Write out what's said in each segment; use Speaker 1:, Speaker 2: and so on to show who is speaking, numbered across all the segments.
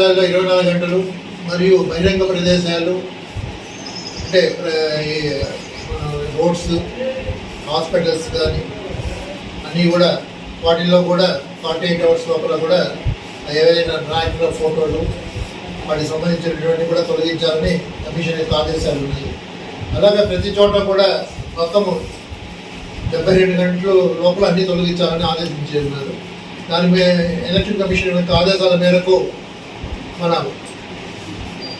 Speaker 1: కార్యాలయాల్లో 24 గంటలు మరియు బహిరంగ ప్రదేశాలు అంటే రోడ్స్, హాస్పిటల్స్ కానీ అన్నీ కూడా వాటిల్లో కూడా 48 hours లోపల కూడా ఏవైనా నాయకుల ఫోటోలు వాటికి సంబంధించినటువంటి కూడా తొలగించాలని కమిషన్ యొక్క ఆదేశాలు ఉన్నాయి. అలాగే ప్రతి చోట కూడా మొత్తము 72 గంటల లోపల అన్నీ తొలగించాలని ఆదేశించారు. దాని ఎలక్షన్ కమిషన్ యొక్క ఆదేశాల మేరకు మన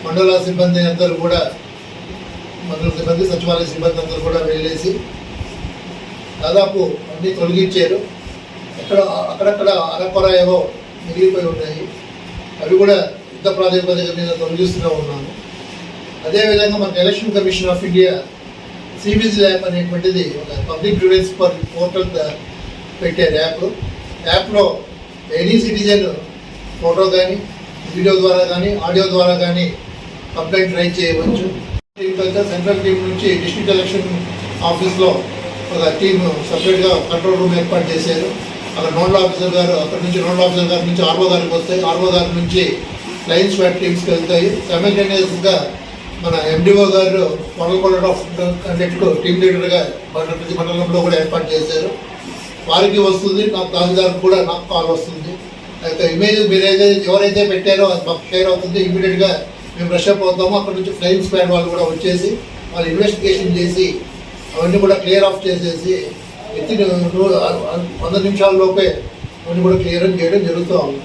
Speaker 1: మండల సిబ్బంది అందరూ కూడా మండల సిబ్బంది, సచివాలయ సిబ్బంది అందరూ కూడా వెళ్ళేసి దాదాపు అన్నీ తొలగించారు. అక్కడక్కడ అరకొర ఏవో మిగిలిపోయి ఉన్నాయి, అవి కూడా యుద్ధ ప్రాతిపదిక మీద తొలగిస్తూనే ఉన్నాము. అదేవిధంగా మనకు election commission of India cVIGIL app అనేటువంటిది ఒక పబ్లిక్ గ్రీవెన్స్ పోర్టల్ పెట్టారు. యాప్లో ఎనీ సిటిజన్ ఫోటో కానీ, వీడియో ద్వారా కానీ, ఆడియో ద్వారా కానీ కంప్లైంట్ రైజ్ చేయవచ్చు. సెంట్రల్ టీం నుంచి డిస్ట్రిక్ట్ ఎలక్షన్ ఆఫీస్లో ఒక టీం సపరేట్గా కంట్రోల్ రూమ్ ఏర్పాటు చేశారు. అక్కడ నోడల్ ఆఫీసర్ గారు, అక్కడ నుంచి నోడల్ ఆఫీసర్ గారి నుంచి ఆర్ఓ గారికి వస్తాయి, ఆర్ఓ గారి నుంచి లైన్ స్వాట్ టీమ్స్కి వెళ్తాయి. సైమల్టేనియస్గా మన ఎండిఓ గారు model code of conduct team లీడర్గా ప్రతి మండలంలో కూడా ఏర్పాటు చేశారు. వారికి వస్తుంది, నాకు తహసీల్దార్కి కూడా నాకు కాల్ వస్తుంది. అయితే ఇమేజ్ మీరు ఎవరైతే పెట్టారో అది మాకు షేర్ అవుతుంది. ఇమీడియట్గా మేము రష్ అప్ అవుతాము. అక్కడ నుంచి ఫ్లయింగ్ స్క్వాడ్ వాళ్ళు కూడా వచ్చేసి వాళ్ళు ఇన్వెస్టిగేషన్ చేసి అవన్నీ కూడా క్లియర్ ఆఫ్ చేసేసి 100 నిమిషాల లోపే అవన్నీ కూడా క్లియర్ చేయడం జరుగుతూ ఉంది.